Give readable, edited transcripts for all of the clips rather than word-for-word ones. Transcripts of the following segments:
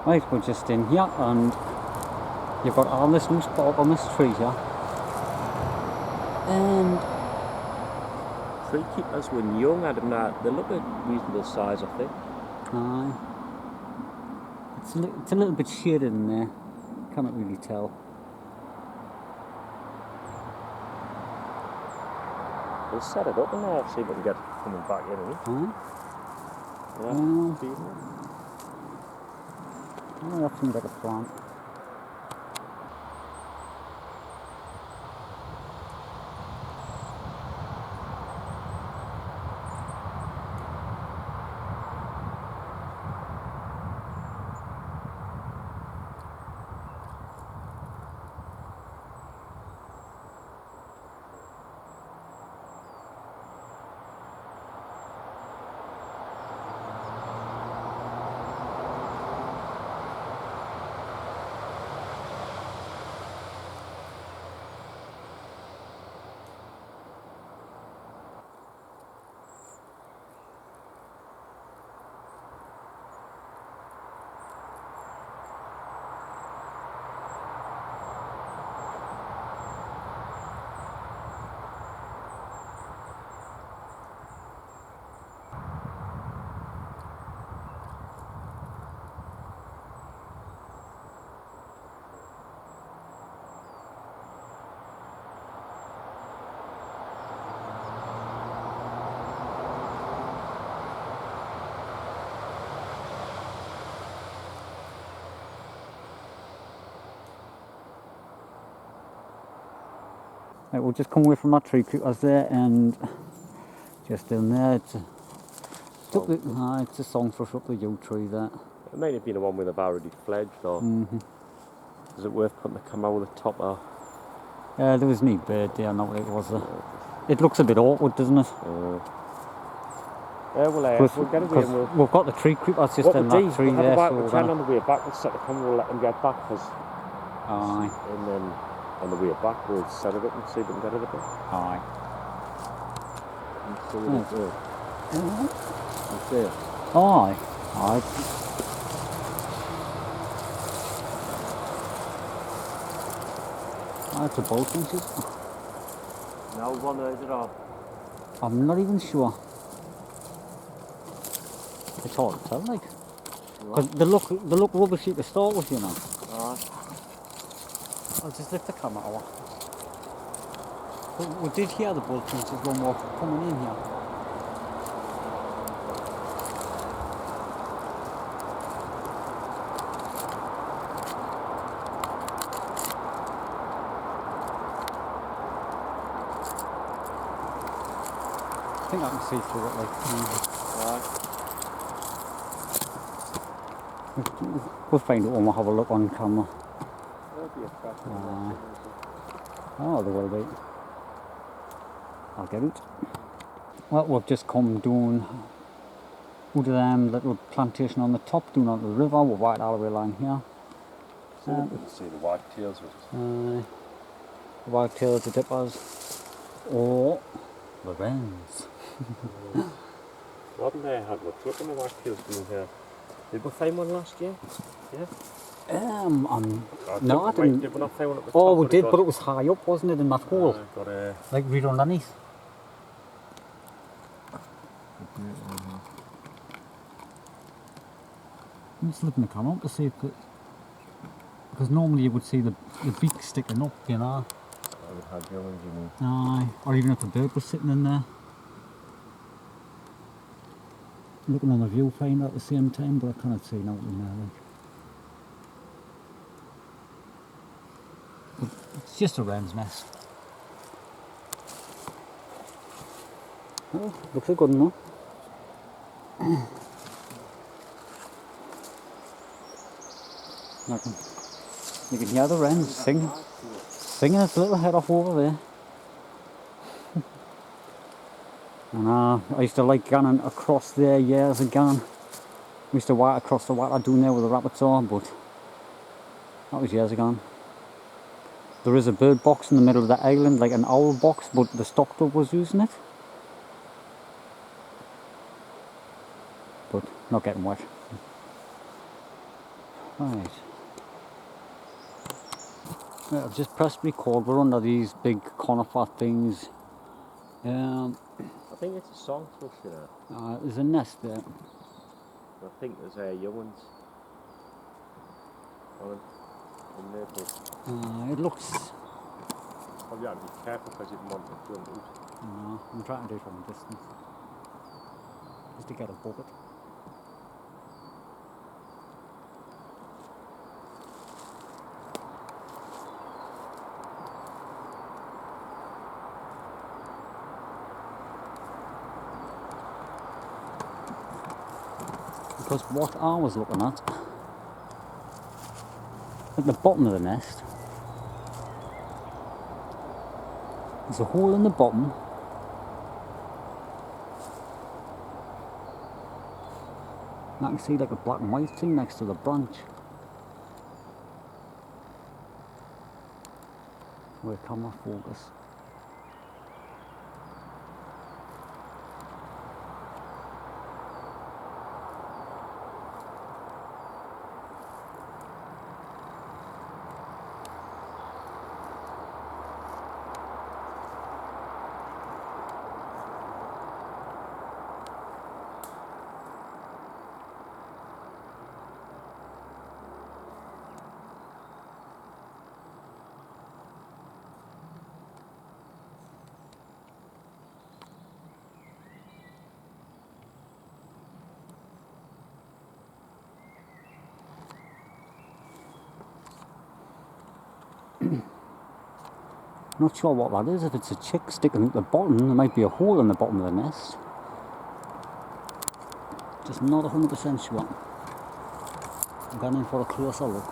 Right, we're just in here and you've got all this loose bark on this tree here. And tree keepers when young, Adam, they look a reasonable size, I think. aye. It's a little bit shaded in there. Can't really tell. We'll set it up in there, see if we can get it coming back in. Aye. I'll have to get a plant. Right, we'll just come away from that tree creepers there and just in there it's a song thrush up the yew tree there. It might have been the one with the already fledged, or is it worth putting the camera over the top of? There was no bird there, not it was it looks a bit awkward, doesn't it? Yeah, we'll get away and we've got the tree creepers just in that tree there. We'll turn on the way back, we'll set the camera, we'll let them get back, aye. And then on the way back we'll set it up and see if we can get it a bit. Aye. And see what it does. You see it? Aye. Aye. That's a bolt, isn't it? No, one is it all? I'm not even sure. It's hard to tell, like. Because they look rubbishy to start with, you know. Alright. I'll just lift the camera over. We did hear the bolt pinches when we were coming in here. I think I can see through it, like. We'll find it when we have a look on camera. Oh, there will be. I'll get it. Well, we've just come down out of them little plantation on the top, down onto the river. We're right all the way along here. See the whitetails. The whitetails, the dippers, or the wrens. Wasn't there? Had much luck on the whitetails down here. Did we find one last year? Yeah. No, I didn't. Did we not find one at the top? Oh, we did, but it was high up, wasn't it, in that hole? Like right underneath. I'm just looking to come up to see if it, because normally you would see the beak sticking up, you know. I would have young, you mean? Aye, or even if the bird was sitting in there. Looking on the viewfinder at the same time, but I cannot see nothing there. Like. It's just a wren's nest. Oh, looks a good one. You can hear the wrens singing its little head off over there. And I used to like going across there years ago. We used to walk across the water down there where the rabbits are, but that was years ago. There is a bird box in the middle of the island, like an owl box, but the stock dove was using it. But not getting wet. Right. Right, I've just pressed record. We're under these big conifer things. I think it's a song thrush, you know. There's a nest there. I think there's young ones on in there, but It looks... probably have to be careful because it might not jump out. No, I'm trying to do it from a distance. Just to get above it. Because what I was looking at the bottom of the nest, there's a hole in the bottom, and I can see like a black and white thing next to the branch. Where camera focus. Not sure what that is. If it's a chick sticking at the bottom, there might be a hole in the bottom of the nest. Just not 100% sure. I'm going in for a closer look.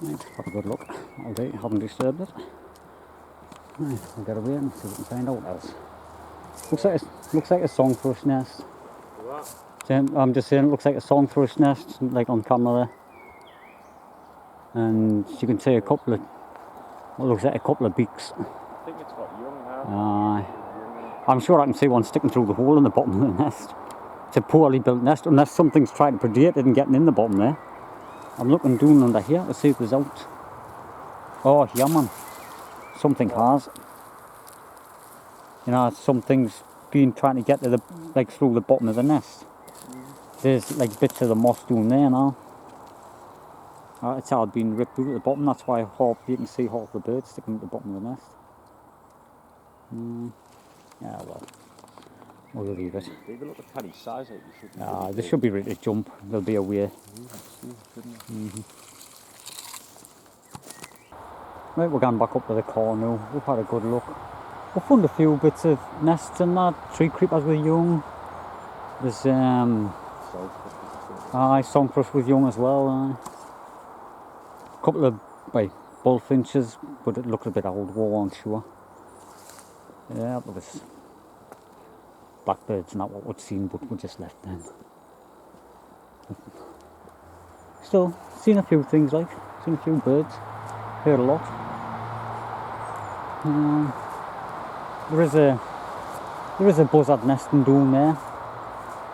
Right, have a good look. All day, haven't disturbed it. Right, we'll get away and see what we can find out else. Looks like a song thrush nest. What? I'm just saying, it looks like a song thrush nest, like on camera there. And you can see a couple of, what looks like a couple of beaks. I think it's got young now. I'm sure I can see one sticking through the hole in the bottom of the nest. It's a poorly built nest, unless something's trying to predate it and getting in the bottom there. I'm looking down under here to see if there's out. Oh, yeah, man. Something has. You know, something's been trying to get to the, like, through the bottom of the nest. There's like bits of the moss down there now. It's all been ripped out at the bottom. That's why you can see half the birds sticking at the bottom of the nest. Yeah, well, we'll leave it. They look a tiny size. Like They should be ready to jump. There'll be a way. Right, we're going back up to the car now. We've had a good look. We've found a few bits of nests in that. Tree creepers with young. There's song thrush with young as well. A couple of bullfinches, but it looked a bit old. We weren't sure. Yeah, but there's blackbirds, not what we'd seen, but we just left them. Still, seen a few things, like seen a few birds, heard a lot. There is a buzzard nesting down there.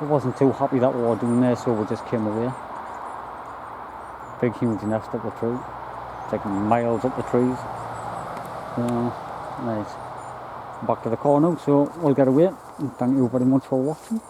I wasn't too happy that we were down there, so we just came away. Big huge nest up the tree, taking miles up the trees. Right, back to the car now, so we'll get away. Thank you very much for watching.